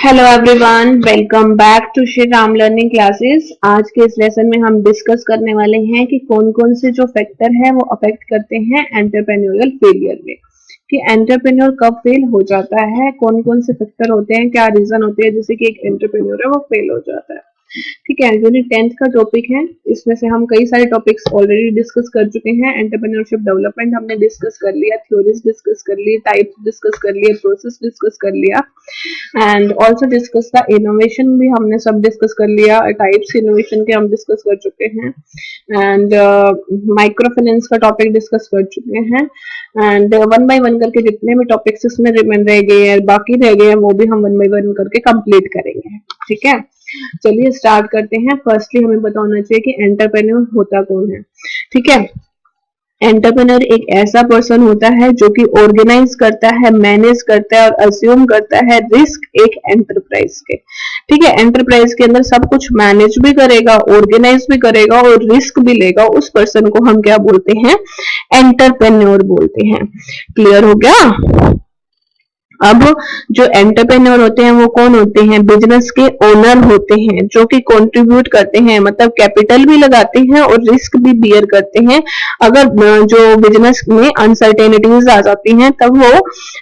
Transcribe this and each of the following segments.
Hello everyone, welcome back to Shri Ram learning classes. आज के इस लेसन में हम डिस्कस करने वाले हैं कि कौन कौन से जो फैक्टर है वो अफेक्ट करते हैं एंटरप्रेन्योरियल फेलियर में, कि एंटरप्रेन्योर कब फेल हो जाता है, कौन कौन से फैक्टर होते हैं, क्या रीजन होते हैं जिससे कि एक एंटरप्रेन्योर है वो फेल हो जाता है। ठीक है, यूनिट 10th का टॉपिक है। इसमें से हम कई सारे टॉपिक्स ऑलरेडी डिस्कस कर चुके हैं। एंटरप्रेन्योरशिप डेवलपमेंट हमने डिस्कस कर लिया, थ्योरीज डिस्कस कर ली, टाइप्स डिस्कस कर लिए, प्रोसेस डिस्कस कर लिया and also discuss the innovation भी हमने सब डिस्कस कर लिया। टाइप्स इनोवेशन के हम डिस्कस कर चुके हैं एंड माइक्रो फाइनेंस का टॉपिक डिस्कस कर चुके हैं एंड वन बाय वन करके जितने भी टॉपिक्स इसमें रिमेन रह गए हैं, बाकी रह गए हैं, वो भी हम वन बाय वन करके कंप्लीट करेंगे। ठीक है, चलिए स्टार्ट करते हैं। फर्स्टली हमें पता होना चाहिए कि एंटरप्रेन्योर होता कौन है। ठीक है, एंटरप्रेन्योर एक ऐसा पर्सन होता है जो कि ऑर्गेनाइज करता है, मैनेज करता है और अज्यूम करता है रिस्क एक एंटरप्राइज के। ठीक है, एंटरप्राइज के अंदर सब कुछ मैनेज भी करेगा, ऑर्गेनाइज भी करेगा और रिस्क भी लेगा। उस पर्सन को हम क्या बोलते हैं? एंटरप्रेन्योर बोलते हैं। क्लियर हो गया? अब जो एंटरप्रेन्योर होते हैं वो कौन होते हैं? बिजनेस के ओनर होते हैं, जो कि कंट्रीब्यूट करते हैं, मतलब कैपिटल भी लगाते हैं और रिस्क भी बियर करते हैं। अगर जो बिजनेस में अनसर्टेनिटीज आ जाती हैं तब वो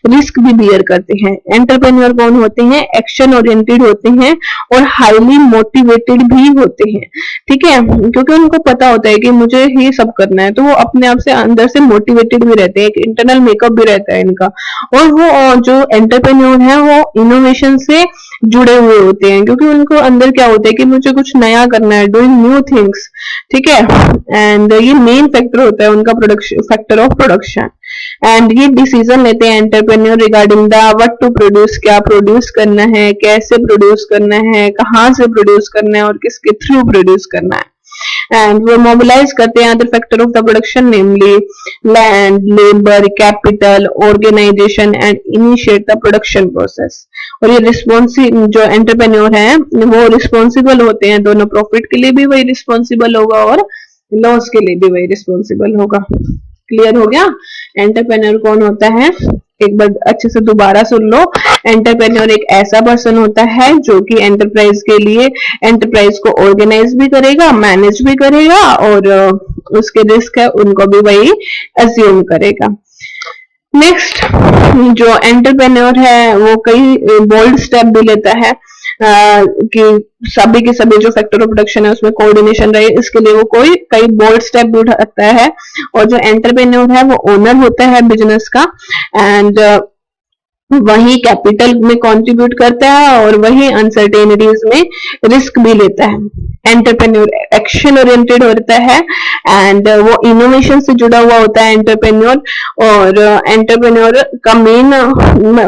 रिस्क भी बियर करते हैं। एंटरप्रेन्योर कौन होते हैं? एक्शन ओरिएंटेड होते हैं और हाईली मोटिवेटेड भी होते हैं। ठीक है, क्योंकि उनको पता होता है कि मुझे ही सब करना है, तो वो अपने आप से अंदर से मोटिवेटेड भी रहते हैं, एक इंटरनल मेकअप भी रहता है इनका। और वो जो एंटरप्रेन्योर है वो इनोवेशन से जुड़े हुए होते हैं, क्योंकि उनको अंदर क्या होता है कि मुझे कुछ नया करना है, डूइंग न्यू थिंग्स। ठीक है, एंड ये मेन फैक्टर होता है उनका production, factor of production. And ये डिसीजन लेते हैं entrepreneur regarding the what to produce, क्या प्रोड्यूस करना है, कैसे प्रोड्यूस करना है, कहाँ से प्रोड्यूस करना है और किसके थ्रू प्रोड्यूस करना है। एंड वो मोबिलाइज करते हैं other factor of the production, namely land, labour, capital, organisation and initiate the production process. और ये रिस्पॉन्सिबल जो एंटरप्रेन्योर है वो रिस्पॉन्सिबल होते हैं, दोनों प्रॉफिट के लिए भी वही रिस्पॉन्सिबल होगा और लॉस के लिए भी वही रिस्पॉन्सिबल होगा। क्लियर हो गया? एंटरप्रेन्योर कौन होता है? एक बार अच्छे से दोबारा सुन लो। एंटरप्रेन्योर एक ऐसा पर्सन होता है जो कि एंटरप्राइज के लिए एंटरप्राइज को ऑर्गेनाइज भी करेगा, मैनेज भी करेगा और उसके रिस्क है उनको भी वही अज्यूम करेगा। नेक्स्ट, जो एंटरप्रेन्योर है वो कई बोल्ड स्टेप भी लेता है कि सभी के सभी जो फैक्टर ऑफ प्रोडक्शन है उसमें कोऑर्डिनेशन रहे, इसके लिए वो कोई कई बोल्ड स्टेप भी उठाता है। और जो एंटरप्रेन्योर है वो ओनर होता है बिजनेस का एंड वही कैपिटल में कंट्रीब्यूट करता है और वही अनसर्टेनिटीज में रिस्क भी लेता है। एंटरप्रेन्योर एक्शन ओरिएंटेड होता है एंड वो इनोवेशन से जुड़ा हुआ होता है एंटरप्रेन्योर। और एंटरप्रेन्योर का मेन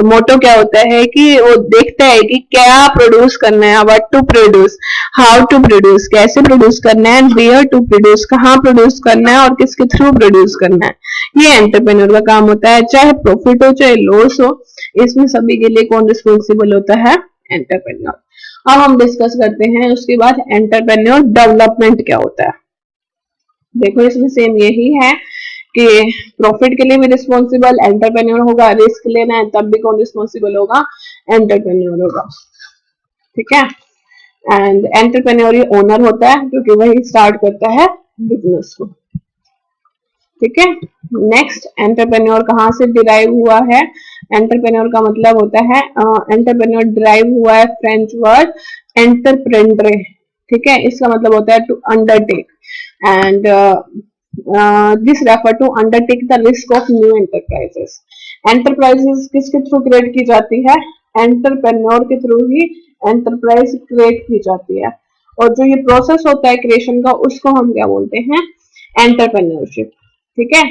मोटो क्या होता है कि वो देखता है कि क्या प्रोड्यूस करना है, what to produce, how to produce, कैसे प्रोड्यूस करना है, वेयर टू प्रोड्यूस, कहाँ प्रोड्यूस करना है और किसके थ्रू प्रोड्यूस करना है। ये एंटरप्रेन्योर का काम होता है, चाहे प्रॉफिट हो चाहे लॉस हो, इसमें सभी के लिए कौन रिस्पॉन्सिबल होता है? एंटरप्रेन्योर। अब हम डिस्कस करते हैं उसके बाद एंटरप्रेन्योर डेवलपमेंट क्या होता है। देखो इसमें सेम यही है कि प्रॉफिट के लिए भी रिस्पॉन्सिबल एंटरप्रेन्योर होगा, रिस्क लेना है तब भी कौन रिस्पॉन्सिबल होगा? एंटरप्रेन्योर होगा। ठीक है, एंड एंटरप्रेन्योर ही ओनर होता है क्योंकि वही स्टार्ट करता है बिजनेस को। ठीक है, नेक्स्ट, एंटरप्रेन्योर कहाँ से डिराइव हुआ है? एंटरप्रेन्योर का मतलब होता है एंटरप्रेन्योर डिराइव हुआ है फ्रेंच वर्ड एंटरप्रेन्ड्रे। ठीक है, इसका मतलब होता है to undertake and this refer to undertake the risk of new enterprises. Enterprises किसके थ्रू क्रिएट की जाती है? एंटरप्रेन्योर के थ्रू ही एंटरप्राइज क्रिएट की जाती है। और जो ये प्रोसेस होता है क्रिएशन का उसको हम क्या बोलते हैं? एंटरप्रेन्योरशिप। ठीक है,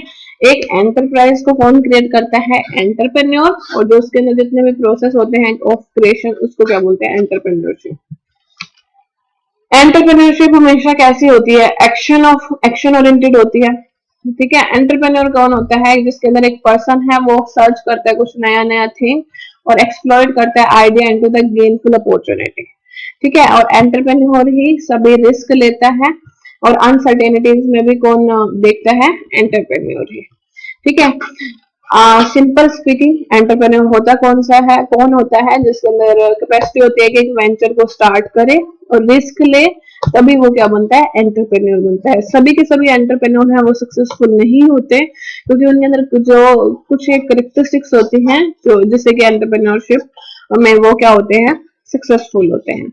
एक एंटरप्राइज को कौन क्रिएट करता है? एंटरप्रेन्योर। और जो उसके अंदर जितने भी प्रोसेस होते हैं ऑफ क्रिएशन उसको क्या बोलते हैं? एंटरप्रेन्योरशिप। एंटरप्रेन्योरशिप हमेशा कैसी होती है? एक्शन ओरिएंटेड होती है। ठीक है, एंटरप्रेन्योर कौन होता है? जिसके अंदर एक पर्सन है वो सर्च करता है कुछ नया नया थिंग और एक्सप्लॉइट करता है idea into the gainful opportunity. ठीक है, और एंटरप्रेन्योर ही सभी रिस्क लेता है और अनसर्टेनिटीज में भी कौन देखता है? एंटरप्रेन्योर ही। ठीक है, सिंपल स्पीकिंग एंटरप्रेन्योर होता कौन होता है जिसके अंदर कैपेसिटी होती है कि एक वेंचर को स्टार्ट करे और रिस्क ले, तभी वो क्या बनता है, एंटरप्रेन्योर बनता है। सभी के सभी एंटरप्रेन्योर हैं वो सक्सेसफुल नहीं होते, क्योंकि उनके अंदर जो कुछ एक कैरेक्टरिस्टिक्स होती हैं जो जिससे कि एंटरप्रेन्योरशिप में वो क्या होते हैं, सक्सेसफुल होते हैं।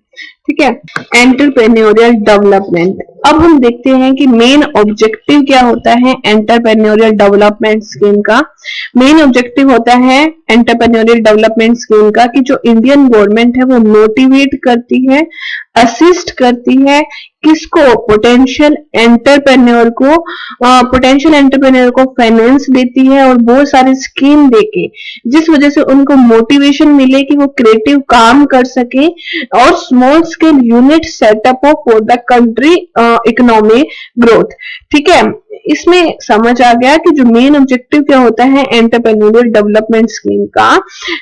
ठीक है, एंटरप्रेन्योरियल डेवलपमेंट। अब हम देखते हैं कि मेन ऑब्जेक्टिव क्या होता है एंटरप्रेन्योरियल डेवलपमेंट स्कीम का। मेन ऑब्जेक्टिव होता है एंटरप्रेन्योरियल डेवलपमेंट स्कीम का कि जो इंडियन गवर्नमेंट है वो मोटिवेट करती है, असिस्ट करती है किसको, पोटेंशियल एंटरप्रेन्योर को फाइनेंस देती है और बहुत सारी स्कीम देके, जिस वजह से उनको मोटिवेशन मिले कि वो क्रिएटिव काम कर सके और स्मॉल स्केल यूनिट सेटअप हो for the country economic growth. ठीक है, इसमें समझ आ गया कि जो मेन ऑब्जेक्टिव क्या होता है एंटरप्रेन्योरियल डेवलपमेंट स्कीम का,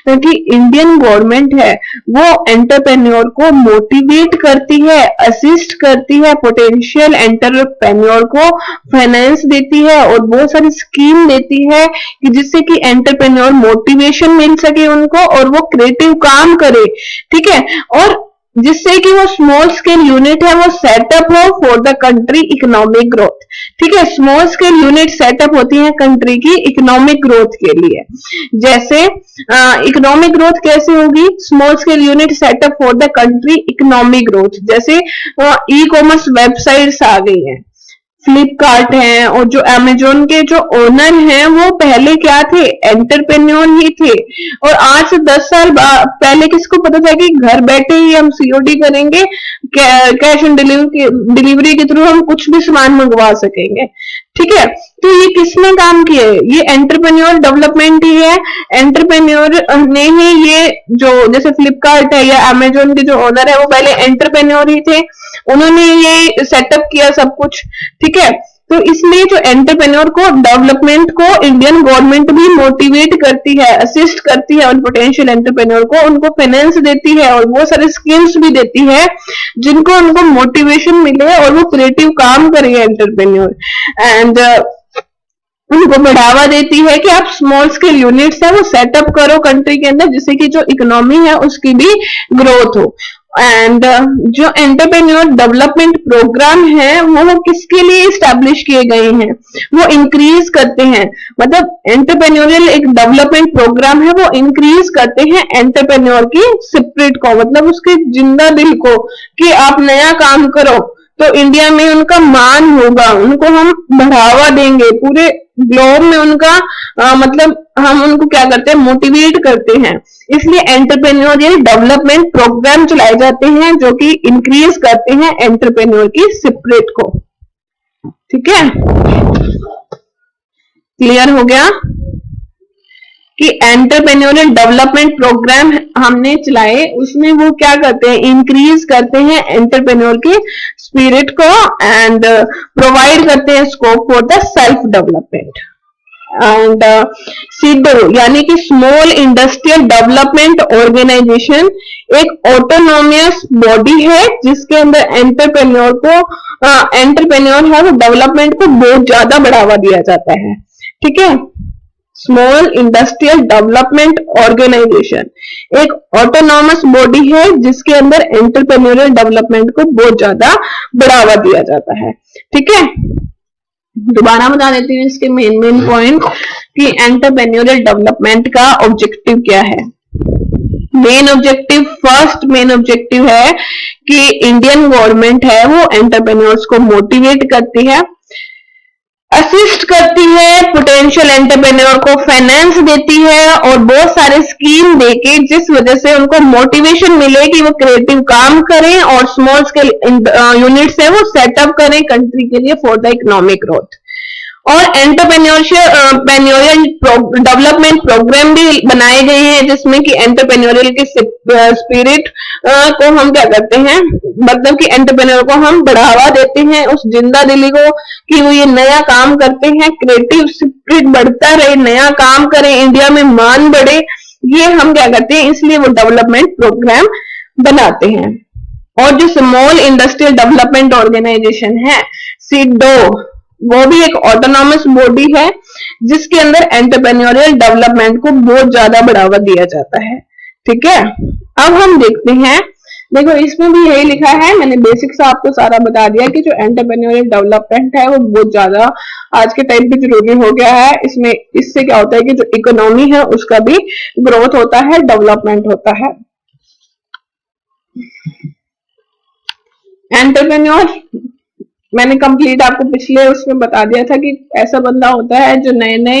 कि इंडियन गवर्नमेंट है वो एंटरप्रेन्योर को मोटिवेट करती है, असिस्ट करती है, पोटेंशियल एंटरप्रेन्योर को फाइनेंस देती है और बहुत सारी स्कीम देती है कि जिससे कि एंटरप्रेन्योर मोटिवेशन मिल सके उनको और वो क्रिएटिव काम करे। ठीक है, और जिससे कि वो स्मॉल स्केल यूनिट है वो सेटअप हो for the country economic growth. ठीक है, स्मॉल स्केल यूनिट सेटअप होती है कंट्री की इकोनॉमिक ग्रोथ के लिए। जैसे इकोनॉमिक ग्रोथ कैसे होगी, small scale unit setup for the country economic growth. जैसे ई कॉमर्स वेबसाइट्स आ गई हैं, फ्लिपकार्ट है, और जो अमेजोन के जो ओनर हैं वो पहले क्या थे, एंटरप्रेन्योर ही थे। और आज से 10 साल पहले किसको पता था कि घर बैठे ही हम सीओडी करेंगे, कैश ऑन डिलीवरी के थ्रू हम कुछ भी सामान मंगवा सकेंगे। ठीक है, तो ये किसने काम किया है, ये एंटरप्रेन्योर डेवलपमेंट ही है। एंटरप्रेन्योर ने ही ये जो जैसे फ्लिपकार्ट है या अमेजोन के जो ओनर है वो पहले एंटरप्रेन्योर ही थे, उन्होंने ये सेटअप किया सब कुछ। ठीक है, तो इसलिए जो एंटरप्रेन्योर को डेवलपमेंट को इंडियन गवर्नमेंट भी मोटिवेट करती है, असिस्ट करती है और पोटेंशियल एंटरप्रेन्योर को उनको फाइनेंस देती है और बहुत सारे स्कीम्स भी देती है जिनको उनको मोटिवेशन मिले और वो क्रिएटिव काम करे एंटरप्रेन्योर, एंड उनको बढ़ावा देती है कि आप स्मॉल स्केल यूनिट्स है वो सेटअप करो कंट्री के अंदर, जिससे कि जो इकोनॉमी है उसकी भी ग्रोथ हो। एंड जो एंटरप्रेन्योर डेवलपमेंट प्रोग्राम है वो किसके लिए स्टैब्लिश किए गए हैं, वो इंक्रीज करते हैं, मतलब एंटरप्रेन्योरियल एक डेवलपमेंट प्रोग्राम है वो इंक्रीज करते हैं एंटरप्रेन्योर की स्पिरिट को, मतलब उसके जिंदा दिल को, कि आप नया काम करो तो इंडिया में उनका मान होगा, उनको हम बढ़ावा देंगे, पूरे ग्लोब में उनका मतलब हम उनको क्या करते हैं, मोटिवेट करते हैं। इसलिए एंटरप्रेन्योरियल डेवलपमेंट प्रोग्राम चलाए जाते हैं जो कि इंक्रीज करते हैं एंटरप्रेन्योर की स्पिरिट को। ठीक है, क्लियर हो गया कि एंटरप्रेन्योरियल डेवलपमेंट प्रोग्राम हमने चलाए, उसमें वो क्या करते हैं, इंक्रीज करते हैं एंटरप्रेन्योर की स्पिरिट को एंड प्रोवाइड करते हैं scope for the self development. And सीडो यानी कि स्मॉल इंडस्ट्रियल डेवलपमेंट ऑर्गेनाइजेशन एक ऑटोनोमियस बॉडी है जिसके अंदर एंटरप्रेन्योर है वो डेवलपमेंट को बहुत ज्यादा बढ़ावा दिया जाता है। ठीक है, स्मॉल इंडस्ट्रियल डेवलपमेंट ऑर्गेनाइजेशन एक ऑटोनॉमस बॉडी है जिसके अंदर एंटरप्रेन्योरियल डेवलपमेंट को बहुत ज्यादा बढ़ावा दिया जाता है। ठीक है, दोबारा बता देती हूँ इसके मेन पॉइंट कि एंटरप्रेन्योरियल डेवलपमेंट का ऑब्जेक्टिव क्या है। फर्स्ट मेन ऑब्जेक्टिव है कि इंडियन गवर्नमेंट है वो एंटरप्रेन्योर्स को मोटिवेट करती है, असिस्ट करती है, पोटेंशियल एंटरप्रेन्योर को फाइनेंस देती है और बहुत सारे स्कीम देके जिस वजह से उनको मोटिवेशन मिले कि वो क्रिएटिव काम करें और स्मॉल स्केल यूनिट्स है वो सेटअप करें कंट्री के लिए फॉर द इकोनॉमिक ग्रोथ। और एंटरप्रेन्योरियल डेवलपमेंट प्रोग्राम भी बनाए गए हैं जिसमें कि एंटरप्रेन्योरियल के स्पिरिट को हम क्या करते हैं, मतलब कि एंटरप्रेन्योर को हम बढ़ावा देते हैं, उस जिंदा दिली को कि वो ये नया काम करते हैं, क्रिएटिव स्पिरिट बढ़ता रहे, नया काम करें, इंडिया में मान बढ़े, ये हम क्या करते हैं, इसलिए वो डेवलपमेंट प्रोग्राम बनाते हैं। और जो स्मॉल इंडस्ट्रियल डेवलपमेंट ऑर्गेनाइजेशन है सीडो, वो भी एक ऑटोनॉमस बॉडी है जिसके अंदर एंटरप्रेन्योरियल डेवलपमेंट को बहुत ज्यादा बढ़ावा दिया जाता है। ठीक है, अब हम देखते हैं, देखो इसमें भी यही लिखा है, मैंने बेसिक से आपको सारा बता दिया कि जो एंटरप्रेन्योरियल डेवलपमेंट है वो बहुत ज्यादा आज के टाइम पे जरूरी हो गया है। इसमें इससे क्या होता है कि जो इकोनॉमी है उसका भी ग्रोथ होता है, डेवलपमेंट होता है। एंटरप्रेन्योर मैंने कंप्लीट आपको पिछले उसमें बता दिया था कि ऐसा बंदा होता है जो नए नए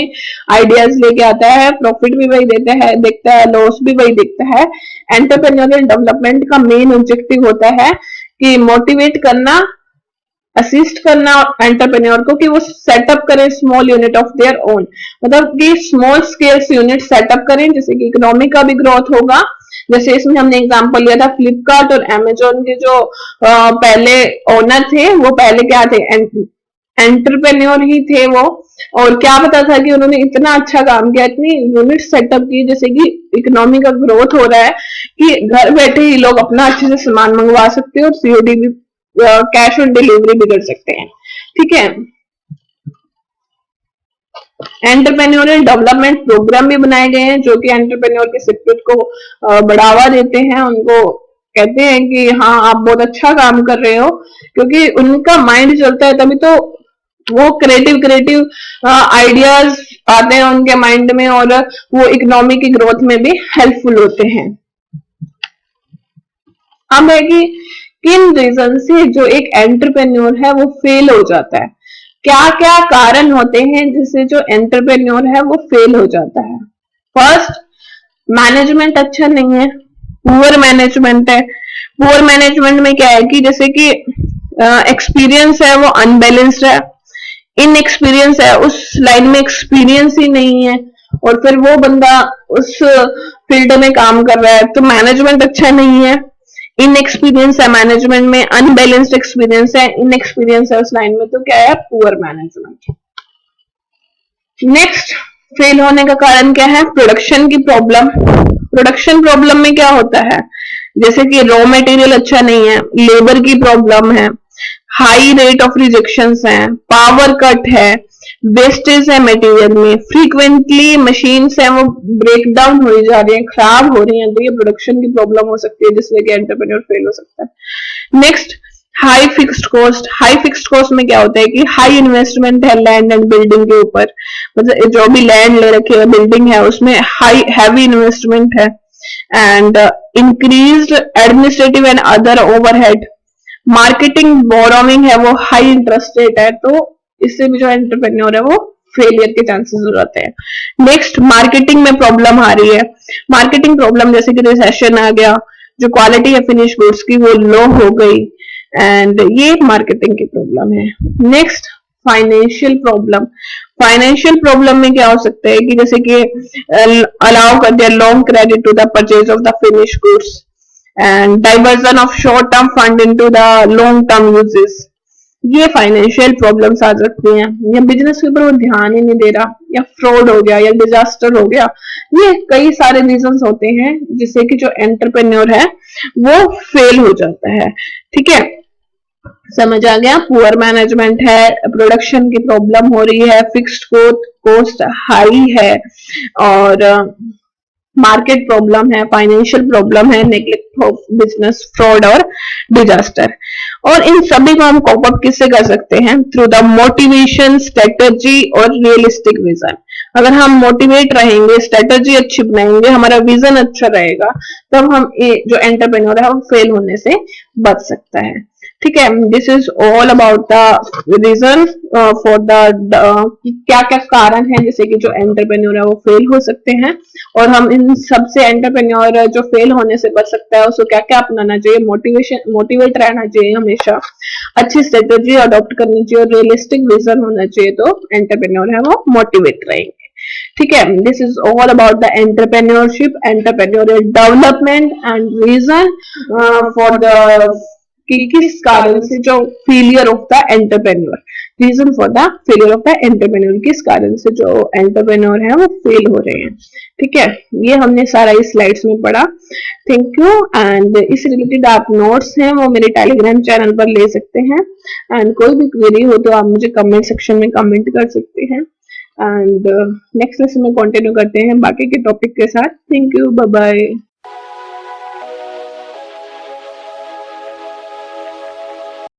आइडियाज लेके आता है, प्रॉफिट भी वही देखता है, लॉस भी वही देखता है। एंटरप्रेन्योरियल डेवलपमेंट का मेन ऑब्जेक्टिव होता है कि मोटिवेट करना, असिस्ट करना एंटरप्रेन्योर को कि वो सेटअप करें small unit of their own, मतलब कि स्मॉल स्केल यूनिट सेटअप करें जिससे कि इकोनॉमी का भी ग्रोथ होगा। जैसे इसमें हमने एग्जांपल लिया था फ्लिपकार्ट और अमेजोन के जो पहले ओनर थे वो पहले क्या थे, एंटरप्रेन्योर ही थे वो, और क्या पता था कि उन्होंने इतना अच्छा काम किया, इतनी यूनिट सेटअप की जैसे कि इकोनॉमी का ग्रोथ हो रहा है कि घर बैठे ही लोग अपना अच्छे से सामान मंगवा सकते हैं और सीओडी भी, कैश ऑन डिलीवरी भी कर सकते हैं। ठीक है, एंटरप्रेन्योरियल डेवलपमेंट प्रोग्राम भी बनाए गए हैं जो कि एंटरप्रेन्योर के स्पिरिट को बढ़ावा देते हैं, उनको कहते हैं कि हाँ आप बहुत अच्छा काम कर रहे हो, क्योंकि उनका माइंड चलता है तभी तो वो क्रिएटिव आइडियाज आते हैं उनके माइंड में और वो इकोनॉमी की ग्रोथ में भी हेल्पफुल होते हैं। अब है कि किन रीजन से जो एक एंटरप्रेन्योर है वो फेल हो जाता है, क्या क्या कारण होते हैं जिससे जो एंटरप्रेन्योर है वो फेल हो जाता है। फर्स्ट, मैनेजमेंट अच्छा नहीं है, पुअर मैनेजमेंट है। पुअर मैनेजमेंट में क्या है कि जैसे कि एक्सपीरियंस है वो अनबैलेंस्ड है, इनएक्सपीरियंस है, उस लाइन में एक्सपीरियंस ही नहीं है और फिर वो बंदा उस फील्ड में काम कर रहा है, तो मैनेजमेंट अच्छा नहीं है। इनएक्सपीरियंस है मैनेजमेंट में, अनबैलेंस्ड एक्सपीरियंस है, इनएक्सपीरियंस है उस लाइन में, तो क्या है, पुअर मैनेजमेंट। नेक्स्ट, फेल होने का कारण क्या है, प्रोडक्शन की प्रॉब्लम। प्रोडक्शन प्रॉब्लम में क्या होता है, जैसे कि रॉ मटेरियल अच्छा नहीं है, लेबर की प्रॉब्लम है, हाई रेट ऑफ रिजेक्शंस है, पावर कट है, वेस्टेज है मटेरियल में, फ्रीक्वेंटली मशीन्स है वो ब्रेक डाउन हो जा रही है, खराब हो रही है, तो ये प्रोडक्शन की प्रॉब्लम हो सकती है जिससे कि एंटरप्रेन्योर फेल हो सकता है। Next, high fixed cost. High fixed cost में क्या होता है कि हाई इन्वेस्टमेंट है लैंड एंड बिल्डिंग के ऊपर, मतलब जो भी लैंड ले रखे है, बिल्डिंग है, उसमें हाई हैवी इन्वेस्टमेंट है, and increased administrative and other overhead. Marketing borrowing है वो हाई इंटरेस्ट रेट है, तो इससे भी जो एंटरप्रेन्योर है वो फेलियर के चांसेस हो जाते हैं। नेक्स्ट, मार्केटिंग में प्रॉब्लम आ रही है। मार्केटिंग प्रॉब्लम जैसे कि रिसेशन आ गया, जो क्वालिटी है फिनिश गुड्स की वो लो हो गई, एंड ये मार्केटिंग की प्रॉब्लम है। Next, financial problem. Financial problem में क्या हो सकता है कि जैसे कि अलाउ कर दिया long credit to the purchase of the finish goods, and diversion of short term fund into the long term uses, ये फाइनेंशियल प्रॉब्लम्स आ सकती हैं। या बिजनेस के ऊपर वो ध्यान ही नहीं दे रहा, या फ्रॉड हो गया, या डिजास्टर हो गया, ये कई सारे रीजंस होते हैं जिससे कि जो एंटरप्रेन्योर है वो फेल हो जाता है। ठीक है, समझ आ गया, पुअर मैनेजमेंट है, प्रोडक्शन की प्रॉब्लम हो रही है, फिक्स्ड कॉस्ट हाई है, और मार्केट प्रॉब्लम है, फाइनेंशियल प्रॉब्लम है, नेग्लेक्ट ऑफ बिजनेस, फ्रॉड और डिजास्टर। और इन सभी को हम कॉप अप किससे कर सकते हैं, थ्रू द मोटिवेशन, स्ट्रेटेजी और रियलिस्टिक विजन। अगर हम मोटिवेट रहेंगे, स्ट्रेटेजी अच्छी बनाएंगे, हमारा विजन अच्छा रहेगा, तब हम जो एंटरप्रेन्योर है वो फेल होने से बच सकता है। ठीक है, this is all about the reason for the क्या क्या कारण है जैसे कि जो एंटरप्रेन्योर है वो फेल हो सकते हैं, और हम इन सबसे एंटरप्रेन्योर जो फेल होने से बच सकता है उसको क्या क्या अपनाना चाहिए, मोटिवेट रहना चाहिए हमेशा, अच्छी स्ट्रेटेजी अडॉप्ट करनी चाहिए और रियलिस्टिक विजन होना चाहिए, तो एंटरप्रेन्योर है वो मोटिवेट रहेंगे। ठीक है, this is all about the entrepreneurship, entrepreneurial development and reason for the कि किस कारण से जो failure of the entrepreneur. Reason for the failure of the entrepreneur, किस कारण से जो एंटरप्रेन्योर है वो फेल हो रहे हैं। ठीक है, ये हमने सारा इस स्लाइड्स में पढ़ा। Thank you. एंड इस रिलेटेड आप नोट्स हैं वो मेरे टेलीग्राम चैनल पर ले सकते हैं। एंड कोई भी क्वेरी हो तो आप मुझे कमेंट सेक्शन में कमेंट कर सकते हैं। एंड नेक्स्ट लेसन में कंटिन्यू करते हैं बाकी के टॉपिक के साथ। Thank you, bye bye.